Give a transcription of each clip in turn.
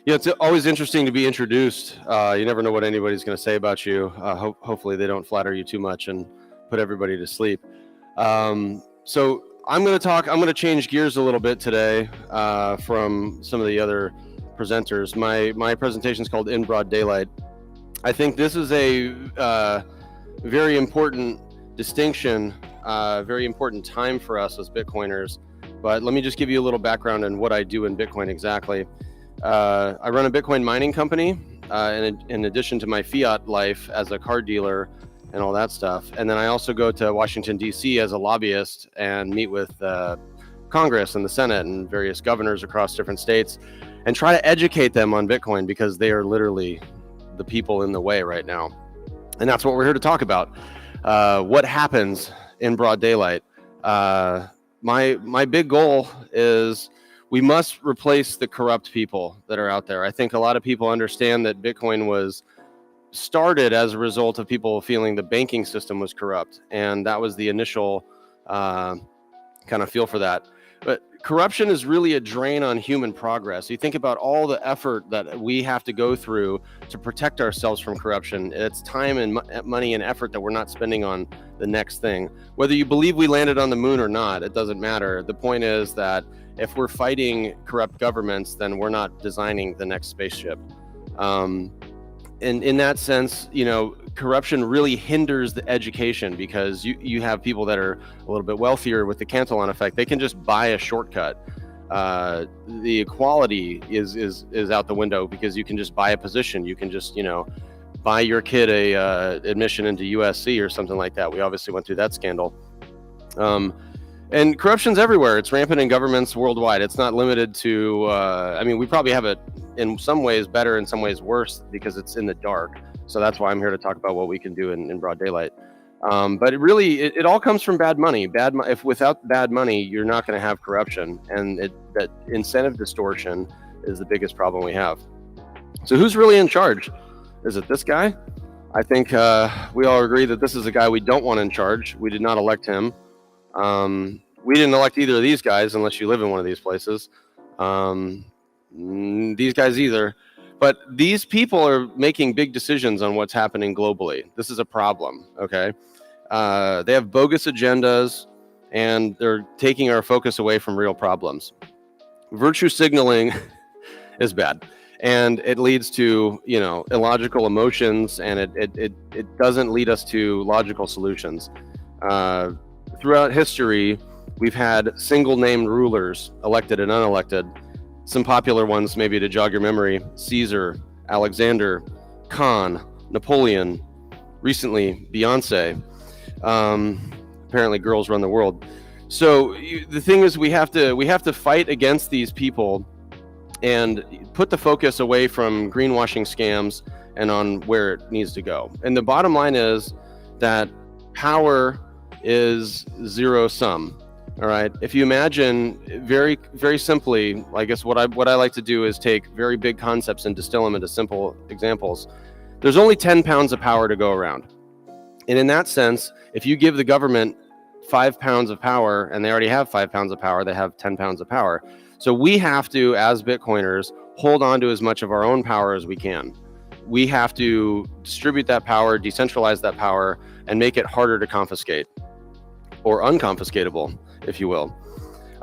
Yeah, it's always interesting to be introduced. You never know what anybody's going to say about you. Hopefully they don't flatter you too much and put everybody to sleep. So I'm going to change gears a little bit today from some of the other presenters. My presentation is called In Broad Daylight. I think this is a very important distinction, very important time for us as Bitcoiners. But let me just give you a little background on what I do in Bitcoin exactly. I run a Bitcoin mining company in addition to my fiat life as a car dealer and all that stuff. And then I also go to Washington, D.C. as a lobbyist and meet with Congress and the Senate and various governors across different states and try to educate them on Bitcoin because they are literally the people in the way right now. And that's what we're here to talk about. What happens in broad daylight? My big goal is we must replace the corrupt people that are out there. I think a lot of people understand that Bitcoin was started as a result of people feeling the banking system was corrupt. And that was the initial kind of feel for that. But corruption is really a drain on human progress. You think about all the effort that we have to go through to protect ourselves from corruption. It's time and money and effort that we're not spending on the next thing. Whether you believe we landed on the moon or not, it doesn't matter. The point is that if we're fighting corrupt governments, then we're not designing the next spaceship. And in that sense, you know, corruption really hinders the education because you have people that are a little bit wealthier with the Cantillon effect. They can just buy a shortcut. The equality is out the window because you can just buy a position. You can just, you know, buy your kid a admission into USC or something like that. We obviously went through that scandal. And corruption's everywhere. It's rampant in governments worldwide. It's not limited to, I mean, we probably have it in some ways better, in some ways worse, because it's in the dark. So that's why I'm here to talk about what we can do in broad daylight. But it all comes from bad money. If without bad money, you're not going to have corruption. And that incentive distortion is the biggest problem we have. So who's really in charge? Is it this guy? I think we all agree that this is a guy we don't want in charge. We did not elect him. We didn't elect either of these guys unless you live in one of these places. These guys either. But these people are making big decisions on what's happening globally. This is a problem, okay? They have bogus agendas, and they're taking our focus away from real problems. Virtue signaling is bad, and it leads to, you know, illogical emotions, and it doesn't lead us to logical solutions. Throughout history, we've had single-named rulers, elected and unelected. Some popular ones, maybe to jog your memory: Caesar, Alexander, Khan, Napoleon, recently Beyonce. Apparently girls run the world. So the thing is, we have to fight against these people and put the focus away from greenwashing scams and on where it needs to go. And the bottom line is that power is zero sum. All right. If you imagine very, very simply, I guess what I like to do is take very big concepts and distill them into simple examples. There's only 10 pounds of power to go around. And in that sense, if you give the government 5 pounds of power, and they already have 5 pounds of power, they have 10 pounds of power. So we have to, as Bitcoiners, hold on to as much of our own power as we can. We have to distribute that power, decentralize that power, and make it harder to confiscate, or unconfiscatable, if you will.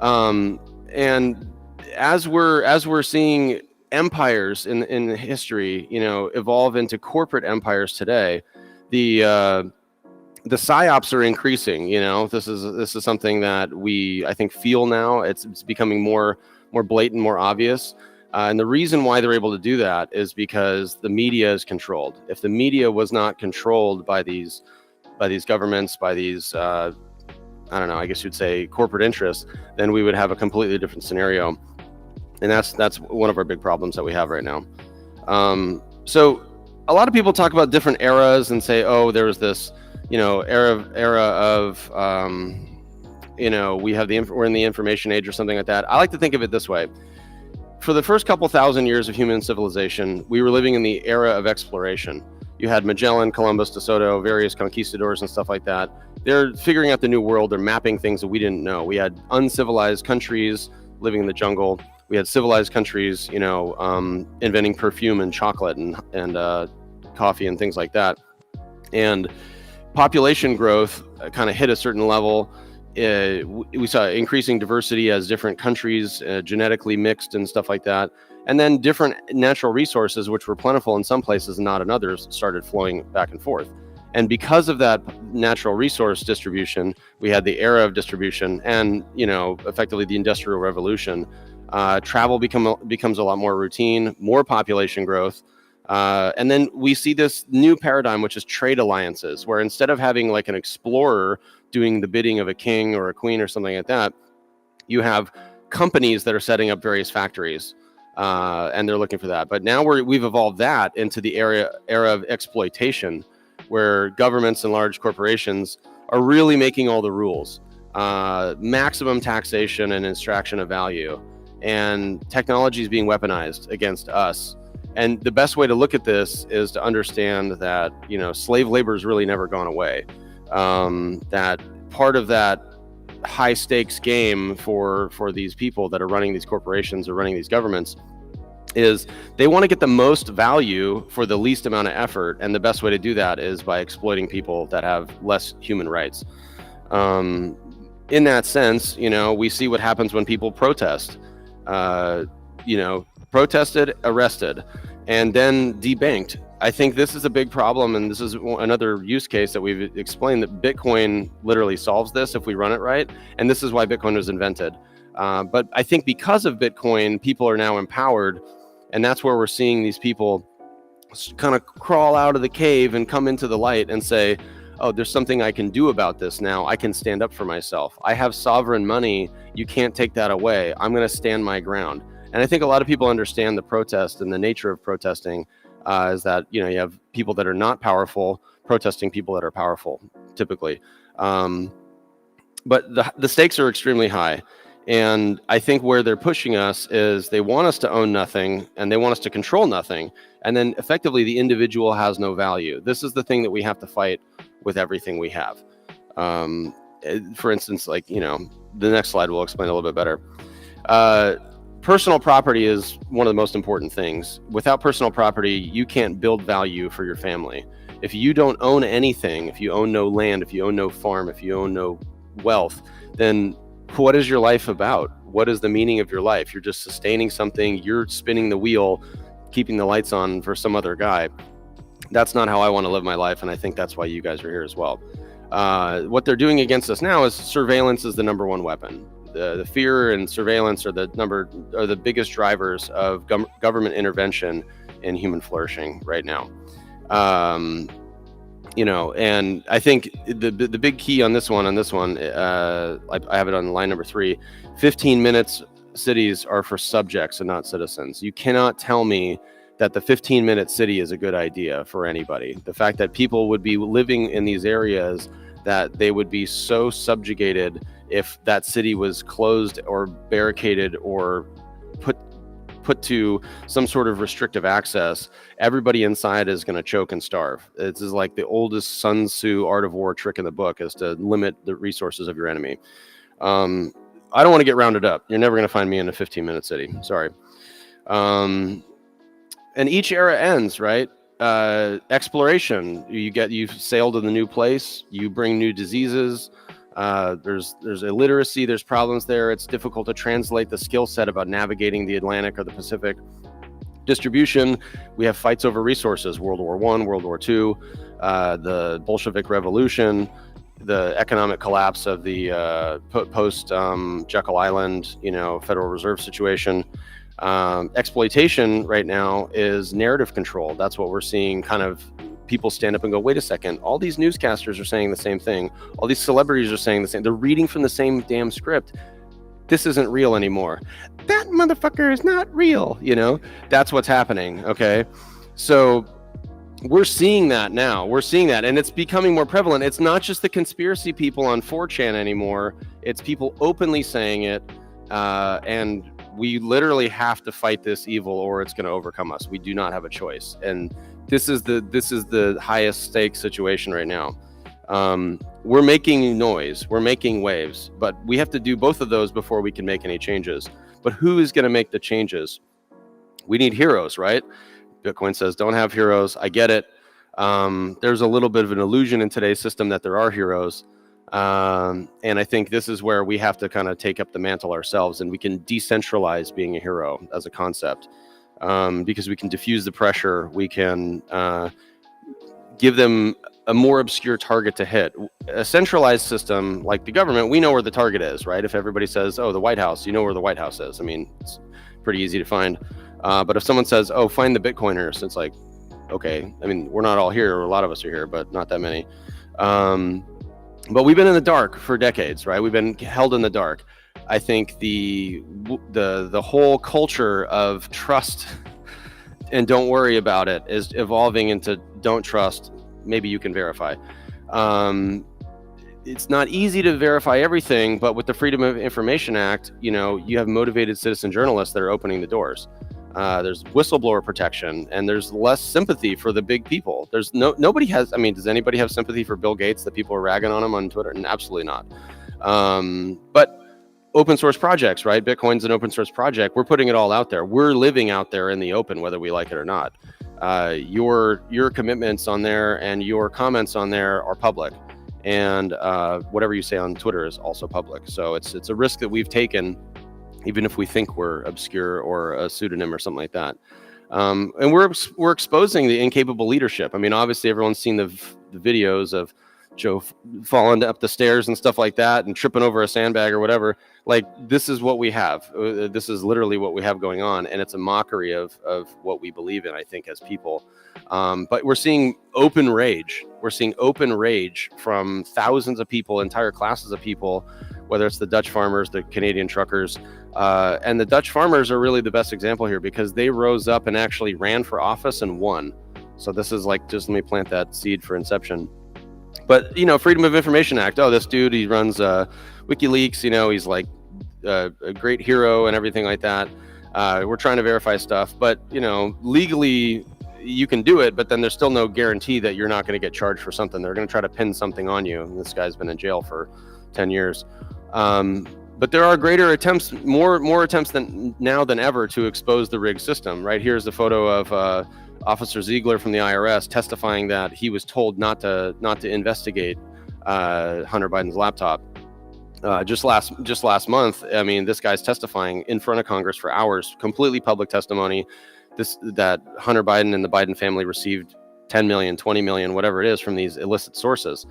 And as we're seeing empires in history, you know, evolve into corporate empires today, the psyops are increasing. You know, this is something that I think feel now. It's becoming more blatant, more obvious. And the reason why they're able to do that is because the media is controlled. If the media was not controlled by these governments, by these I don't know, I guess you'd say corporate interests, then we would have a completely different scenario. And that's one of our big problems that we have right now. So a lot of people talk about different eras and say, oh, there was this, you know, era of, you know, we're in the information age or something like that. I like to think of it this way. For the first couple thousand years of human civilization, we were living in the era of exploration. You had Magellan, Columbus, De Soto, various conquistadors and stuff like that. They're figuring out the new world. They're mapping things that we didn't know. We had uncivilized countries living in the jungle. We had civilized countries, inventing perfume and chocolate and coffee and things like that. And population growth kind of hit a certain level. We saw increasing diversity as different countries genetically mixed and stuff like that. And then different natural resources, which were plentiful in some places and not in others, started flowing back and forth. And because of that natural resource distribution, we had the era of distribution and, effectively the Industrial Revolution. Travel becomes a lot more routine, more population growth. And then we see this new paradigm, which is trade alliances, where instead of having like an explorer doing the bidding of a king or a queen or something like that, you have companies that are setting up various factories. And they're looking for that. But now we've evolved that into the era of exploitation, where governments and large corporations are really making all the rules. Maximum taxation and extraction of value. And technology is being weaponized against us. And the best way to look at this is to understand that, slave labor has really never gone away. That part of that high stakes game for these people that are running these corporations or running these governments is they want to get the most value for the least amount of effort. And the best way to do that is by exploiting people that have less human rights. In that sense, we see what happens when people protest, protested, arrested, and then debanked. I think this is a big problem, and this is another use case that we've explained, that Bitcoin literally solves this if we run it right, and this is why Bitcoin was invented. But I think because of Bitcoin, people are now empowered, and that's where we're seeing these people kind of crawl out of the cave and come into the light and say, oh, there's something I can do about this now. I can stand up for myself. I have sovereign money. You can't take that away. I'm going to stand my ground. And I think a lot of people understand the protest and the nature of protesting is that, you have people that are not powerful protesting people that are powerful, typically. But the stakes are extremely high. And I think where they're pushing us is they want us to own nothing and they want us to control nothing. And then effectively the individual has no value. This is the thing that we have to fight with everything we have. For instance, like, the next slide will explain a little bit better. Personal property is one of the most important things. Without personal property, you can't build value for your family. If you don't own anything, if you own no land, if you own no farm, if you own no wealth, then what is your life about? What is the meaning of your life? You're just sustaining something. You're spinning the wheel, keeping the lights on for some other guy. That's not how I want to live my life, and I think that's why you guys are here as well. What they're doing against us now is surveillance is the number one weapon. The fear and surveillance are the biggest drivers of government intervention in human flourishing right now. And I think the big key on this one, I have it on line number 3, 15 minutes cities are for subjects and not citizens. You cannot tell me that the 15-minute city is a good idea for anybody. The fact that people would be living in these areas, that they would be so subjugated if that city was closed or barricaded or put to some sort of restrictive access, everybody inside is going to choke and starve. This is like the oldest Sun Tzu art of war trick in the book, is to limit the resources of your enemy. I don't want to get rounded up. You're never going to find me in a 15-minute city. Sorry. And each era ends, right? Exploration. You've sailed to the new place. You bring new diseases. There's illiteracy. There's problems there. It's difficult to translate the skill set about navigating the Atlantic or the Pacific. Distribution. We have fights over resources. World War I, World War II, the Bolshevik Revolution, the economic collapse of the post Jekyll Island, Federal Reserve situation. Exploitation right now is narrative control. That's what we're seeing. Kind of people stand up and go, wait a second, all these newscasters are saying the same thing. All these celebrities are saying the same. They're reading from the same damn script. This isn't real anymore. That motherfucker is not real. That's what's happening. Okay. So we're seeing that now. We're seeing that, and it's becoming more prevalent. It's not just the conspiracy people on 4chan anymore. It's people openly saying it. And we literally have to fight this evil or it's going to overcome us. We do not have a choice. And this is the highest stakes situation right now. we're making noise, we're making waves, but we have to do both of those before we can make any changes. But who is going to make the changes? We need heroes, right? Bitcoin says don't have heroes. I get it. There's a little bit of an illusion in today's system that there are heroes. And I think this is where we have to kind of take up the mantle ourselves, and we can decentralize being a hero as a concept, because we can diffuse the pressure. We can give them a more obscure target to hit. A centralized system like the government, we know where the target is, right? If everybody says, oh, the White House, you know where the White House is. I mean, it's pretty easy to find. But if someone says, oh, find the Bitcoiners, it's like, okay, I mean, we're not all here, or a lot of us are here, but not that many. But we've been in the dark for decades, right? We've been held in the dark. I think the whole culture of trust and don't worry about it is evolving into don't trust, maybe you can verify. It's not easy to verify everything, but with the Freedom of Information Act, you know, you have motivated citizen journalists that are opening the doors. There's whistleblower protection, and there's less sympathy for the big people. There's nobody has, I mean, does anybody have sympathy for Bill Gates that people are ragging on him on Twitter? Absolutely not. But open source projects, right? Bitcoin's an open source project. We're putting it all out there. We're living out there in the open, whether we like it or not. Your commitments on there and your comments on there are public, and whatever you say on Twitter is also public. So it's a risk that we've taken, even if we think we're obscure or a pseudonym or something like that. And we're exposing the incapable leadership. I mean, obviously everyone's seen the videos of Joe falling up the stairs and stuff like that and tripping over a sandbag or whatever. Like, this is what we have. This is literally what we have going on. And it's a mockery of what we believe in, I think, as people. But we're seeing open rage. We're seeing open rage from thousands of people, entire classes of people, whether it's the Dutch farmers, the Canadian truckers. And the Dutch farmers are really the best example here, because they rose up and actually ran for office and won. So this is like, just let me plant that seed for inception. But, you know, Freedom of Information Act. Oh, this dude, he runs WikiLeaks. You know, he's like a great hero and everything like that. We're trying to verify stuff. But, you know, legally, you can do it. But then there's still no guarantee that you're not going to get charged for something. They're going to try to pin something on you. And this guy's been in jail for 10 years. But there are greater attempts, more attempts than ever to expose the rigged system. Right here's a photo of Officer Ziegler from the IRS testifying that he was told not to investigate Hunter Biden's laptop. Just last month, I mean, this guy's testifying in front of Congress for hours, completely public testimony. That Hunter Biden and the Biden family received 10 million, 20 million, whatever it is, from these illicit sources.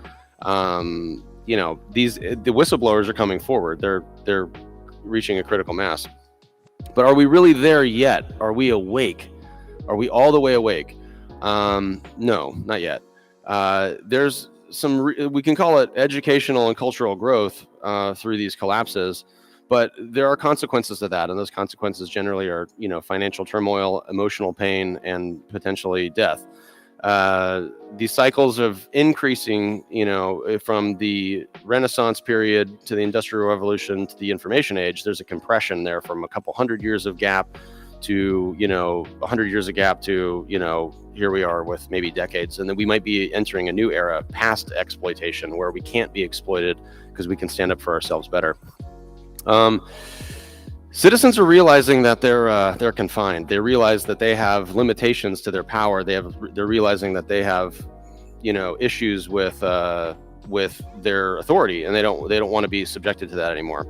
You know, the whistleblowers are coming forward. They're reaching a critical mass. But are we really there yet? Are we awake? Are we all the way awake? No, not yet. There's some, we can call it educational and cultural growth through these collapses, but there are consequences to that. And those consequences generally are, you know, financial turmoil, emotional pain, and potentially death. These cycles of increasing, you know, from the Renaissance period to the Industrial Revolution to the Information Age, there's a compression there from a couple hundred years of gap to, you know, 100 years of gap to, you know, here we are with maybe decades. And then we might be entering a new era past exploitation, where we can't be exploited because we can stand up for ourselves better. Citizens are realizing that they're confined. They realize that they have limitations to their power. They're realizing that they have, you know, issues with their authority, and they don't want to be subjected to that anymore.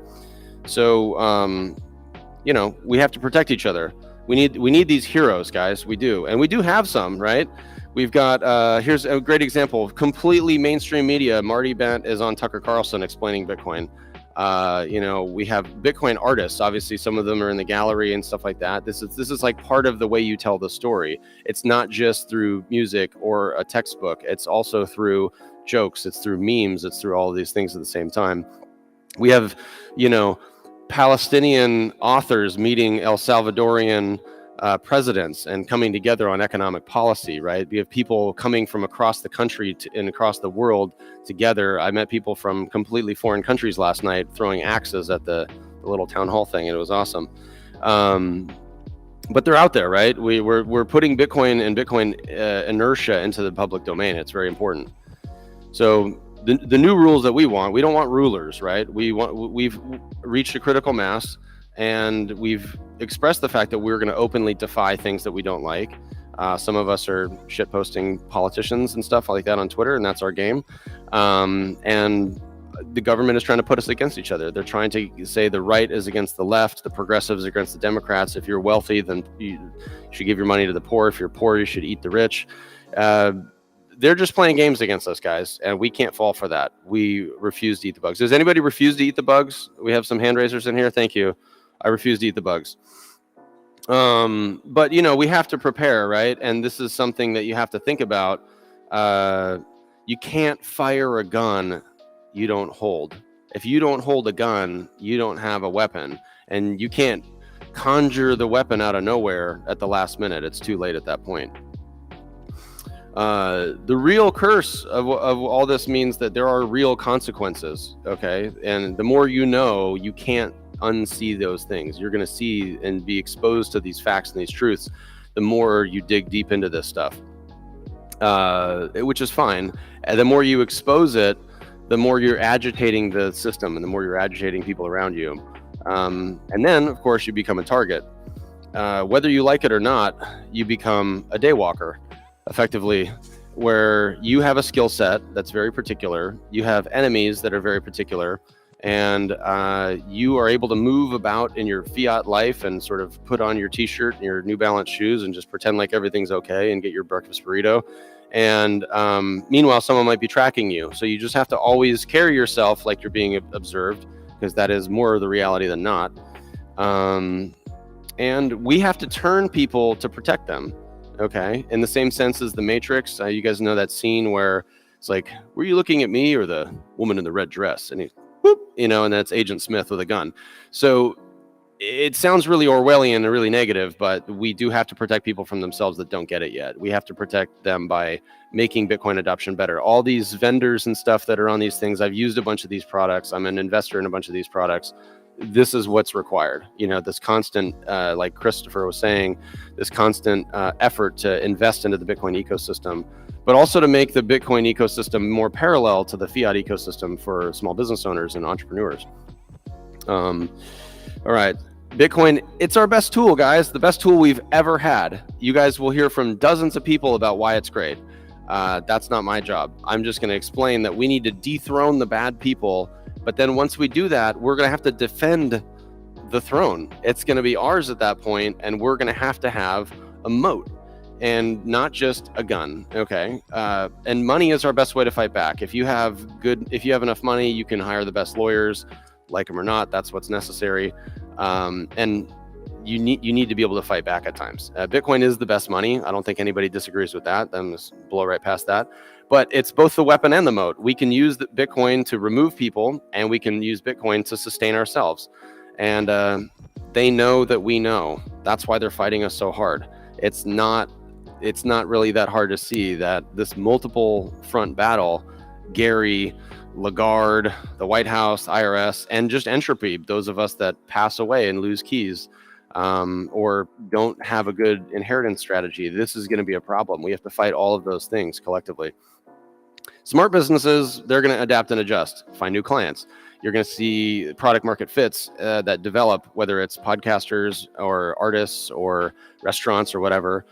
So, you know, we have to protect each other. We need these heroes, guys. We do, and we do have some, right? We've got here's a great example of completely mainstream media. Marty Bent is on Tucker Carlson explaining Bitcoin. You know, we have Bitcoin artists. Obviously, some of them are in the gallery and stuff like that. This is like part of the way you tell the story. It's not just through music or a textbook. It's also through jokes. It's through memes. It's through all of these things at the same time. We have, you know, Palestinian authors meeting El Salvadorian presidents and coming together on economic policy, right? We have people coming from across the country and across the world together. I met people from completely foreign countries last night throwing axes at the little town hall thing, and it was awesome. But they're out there, right? We're putting Bitcoin and Bitcoin inertia into the public domain. It's very important. So the new rules that we don't want rulers, right? We've reached a critical mass, and we've expressed the fact that we're going to openly defy things that we don't like. Some of us are shit posting politicians and stuff like that on Twitter, and that's our game. And the government is trying to put us against each other. They're trying to say the right is against the left, the progressives against the Democrats. If you're wealthy, then you should give your money to the poor. If you're poor, you should eat the rich. They're just playing games against us, guys, and we can't fall for that. We refuse to eat the bugs. Does anybody refuse to eat the bugs? We have some hand raisers in here. Thank you. I refuse to eat the bugs. But we have to prepare, right? And this is something that you have to think about. You can't fire a gun you don't hold. If you don't hold a gun, you don't have a weapon, and you can't conjure the weapon out of nowhere at the last minute. It's too late at that point. The real curse of all this means that there are real consequences, okay? And the more you can't unsee those things. You're going to see and be exposed to these facts and these truths the more you dig deep into this stuff, which is fine. And the more you expose it, the more you're agitating the system, and the more you're agitating people around you. And then, of course, you become a target. Whether you like it or not, you become a daywalker, effectively, where you have a skill set that's very particular. You have enemies that are very particular, and you are able to move about in your fiat life and sort of put on your t-shirt and your New Balance shoes and just pretend like everything's okay and get your breakfast burrito. And meanwhile, someone might be tracking you. So you just have to always carry yourself like you're being observed, because that is more of the reality than not. And we have to turn people to protect them, okay? In the same sense as the Matrix. You guys know that scene where it's like, were you looking at me or the woman in the red dress? And he, whoop, and that's Agent Smith with a gun. So it sounds really Orwellian and really negative, but we do have to protect people from themselves that don't get it yet. We have to protect them by making Bitcoin adoption better. All these vendors and stuff that are on these things, I've used a bunch of these products. I'm an investor in a bunch of these products. This is what's required. This constant, like Christopher was saying, this constant effort to invest into the Bitcoin ecosystem, but also to make the Bitcoin ecosystem more parallel to the fiat ecosystem for small business owners and entrepreneurs. All right, Bitcoin, it's our best tool, guys. The best tool we've ever had. You guys will hear from dozens of people about why it's great. That's not my job. I'm just going to explain that we need to dethrone the bad people. But then once we do that, we're going to have to defend the throne. It's going to be ours at that point, and we're going to have a moat and not just a gun. Okay. And money is our best way to fight back. If you have enough money, you can hire the best lawyers. Like them or not, that's what's necessary. And you need to be able to fight back at times. Bitcoin is the best money. I don't think anybody disagrees with that. I'm just blow right past that. But it's both the weapon and the moat. We can use the Bitcoin to remove people, and we can use Bitcoin to sustain ourselves. And they know that we know. That's why they're fighting us so hard. It's not really that hard to see that this multiple front battle, Gary, Lagarde, the White House, IRS, and just entropy, those of us that pass away and lose keys, or don't have a good inheritance strategy, this is going to be a problem. We have to fight all of those things collectively. Smart businesses, they're going to adapt and adjust, find new clients. You're going to see product market fits that develop, whether it's podcasters or artists or restaurants or whatever.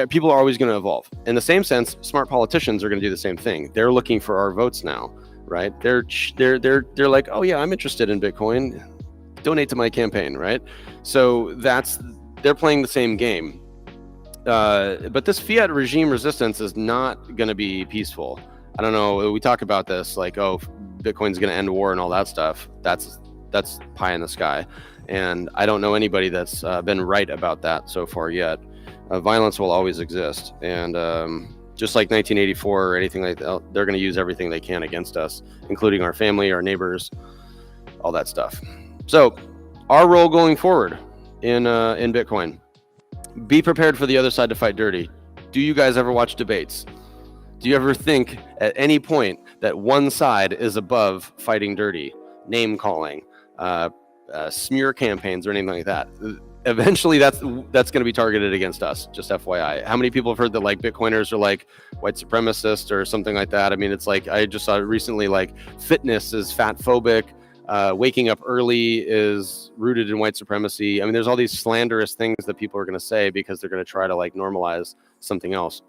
People are always going to evolve. In the same sense, smart politicians are going to do the same thing. They're looking for our votes now, right? They're like, oh yeah, I'm interested in Bitcoin. Donate to my campaign, right? So they're playing the same game. But this fiat regime resistance is not going to be peaceful. I don't know. We talk about this like, oh, Bitcoin's going to end war and all that stuff. That's pie in the sky. And I don't know anybody that's been right about that so far yet. Violence will always exist. And just like 1984 or anything like that, they're going to use everything they can against us, including our family, our neighbors, all that stuff. So our role going forward in Bitcoin, be prepared for the other side to fight dirty. Do you guys ever watch debates? Do you ever think at any point that one side is above fighting dirty, name calling, smear campaigns or anything like that. Eventually that's going to be targeted against us, just FYI. How many people have heard that like Bitcoiners are like white supremacists or something like that? I mean, it's like, I just saw recently, like fitness is fat phobic, waking up early is rooted in white supremacy. I mean, there's all these slanderous things that people are going to say because they're going to try to like normalize something else.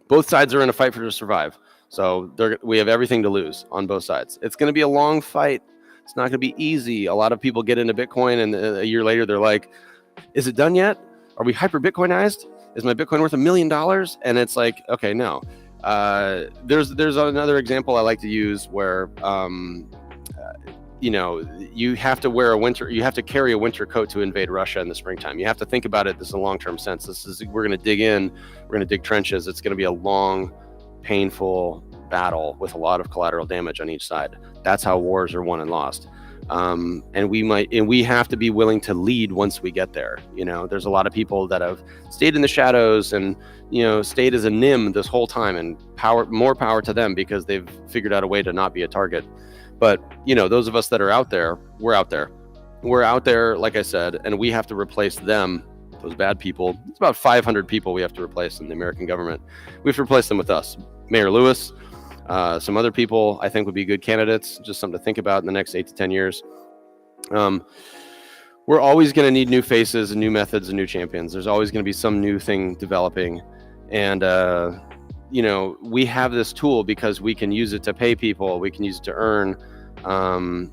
Both sides are in a fight to survive. So we have everything to lose on both sides. It's going to be a long fight. It's not going to be easy. A lot of people get into Bitcoin and a year later they're like, is it done yet? Are we hyper Bitcoinized? Is my Bitcoin worth $1 million? And it's like, okay, no. There's another example I like to use where, you have to carry a winter coat to invade Russia in the springtime. You have to think about it. This is a long-term sense. We're going to dig in, we're going to dig trenches. It's going to be a long, painful battle with a lot of collateral damage on each side. That's how wars are won and lost. And we have to be willing to lead once we get there. There's a lot of people that have stayed in the shadows and, stayed as a NIM this whole time, and more power to them because they've figured out a way to not be a target. But, those of us that are out there, we're out there, like I said, and we have to replace them, those bad people. It's about 500 people we have to replace in the American government. We have to replace them with us. Mayor Lewis, some other people I think would be good candidates, just something to think about in the next 8 to 10 years. We're always going to need new faces and new methods and new champions. There's always going to be some new thing developing. And, we have this tool because we can use it to pay people. We can use it to earn.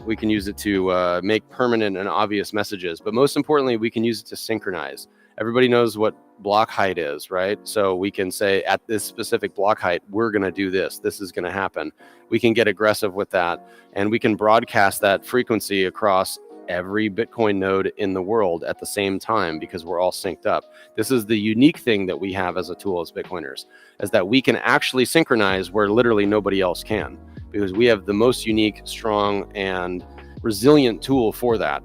We can use it to make permanent and obvious messages. But most importantly, we can use it to synchronize. Everybody knows what block height is, right? So we can say at this specific block height, we're going to do this. This is going to happen. We can get aggressive with that, and we can broadcast that frequency across every Bitcoin node in the world at the same time because we're all synced up. This is the unique thing that we have as a tool as Bitcoiners, is that we can actually synchronize where literally nobody else can, because we have the most unique, strong, and resilient tool for that.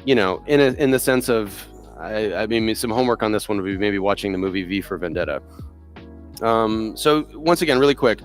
In the sense of, I mean, some homework on this one would be maybe watching the movie V for Vendetta. So once again, really quick,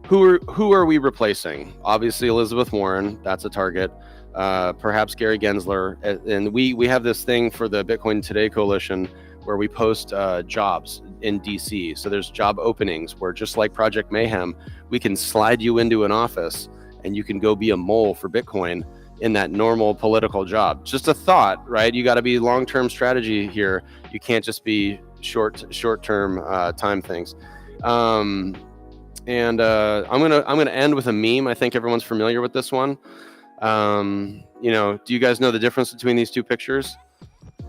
who are we replacing? Obviously, Elizabeth Warren, that's a target. Perhaps Gary Gensler. And we have this thing for the Bitcoin Today Coalition where we post jobs in DC. So there's job openings where, just like Project Mayhem, we can slide you into an office and you can go be a mole for Bitcoin in that normal political job. Just a thought, right? You got to be long-term strategy here. You can't just be short-term time things. I'm gonna end with a meme. I think everyone's familiar with this one. Do you guys know the difference between these two pictures?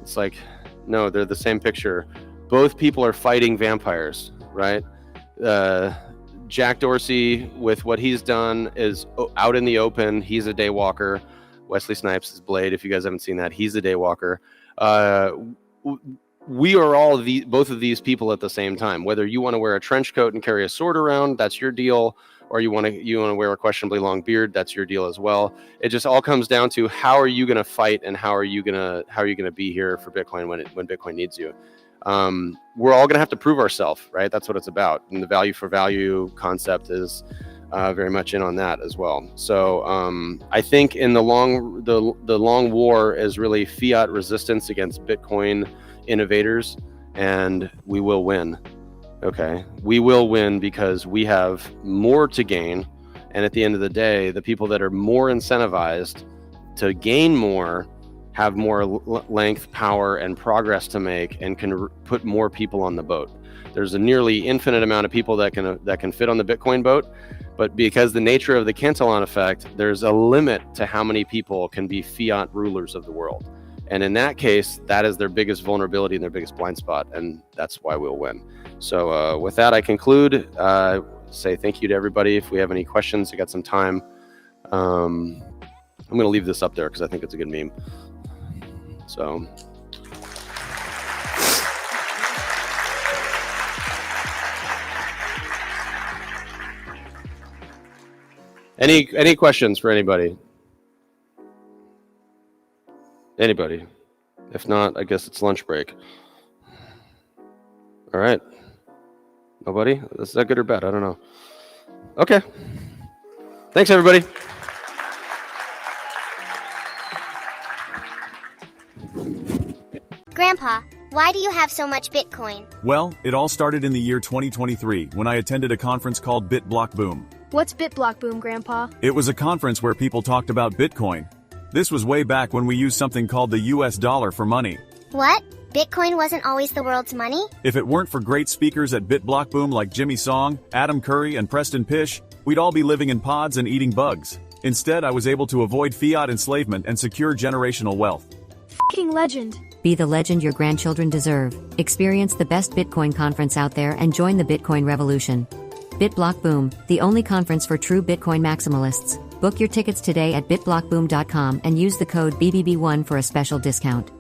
It's like, no, they're the same picture. Both people are fighting vampires, right? Jack Dorsey, with what he's done, is out in the open. He's a daywalker. Wesley Snipes is Blade. If you guys haven't seen that, he's a daywalker. We are all both of these people at the same time. Whether you want to wear a trench coat and carry a sword around, that's your deal, or you want to wear a questionably long beard, that's your deal as well. It just all comes down to, how are you going to fight, and how are you going to be here for Bitcoin when Bitcoin needs you. We're all going to have to prove ourselves, right? That's what it's about. And the value for value concept is very much in on that as well. So I think in the long war is really fiat resistance against Bitcoin innovators, and we will win. Okay, we will win because we have more to gain, and at the end of the day, the people that are more incentivized to gain more have more length, power, and progress to make, and can put more people on the boat. There's a nearly infinite amount of people that can fit on the Bitcoin boat, but because the nature of the Cantillon effect, there's a limit to how many people can be fiat rulers of the world. And in that case, that is their biggest vulnerability and their biggest blind spot, and that's why we'll win. So with that, I conclude. Say thank you to everybody. If we have any questions, I got some time. I'm going to leave this up there because I think it's a good meme. So. Any questions for anybody? Anybody? If not, I guess it's lunch break. All right. Nobody? Is that good or bad? I don't know. Okay. Thanks, everybody. Why do you have so much Bitcoin? Well, it all started in the year 2023 when I attended a conference called BitBlockBoom. What's BitBlockBoom, Grandpa? It was a conference where people talked about Bitcoin. This was way back when we used something called the US dollar for money. What? Bitcoin wasn't always the world's money? If it weren't for great speakers at BitBlockBoom like Jimmy Song, Adam Curry, and Preston Pish, we'd all be living in pods and eating bugs. Instead, I was able to avoid fiat enslavement and secure generational wealth. F***ing legend. Be the legend your grandchildren deserve. Experience the best Bitcoin conference out there and join the Bitcoin revolution. BitBlockBoom, the only conference for true Bitcoin maximalists. Book your tickets today at bitblockboom.com and use the code BBB1 for a special discount.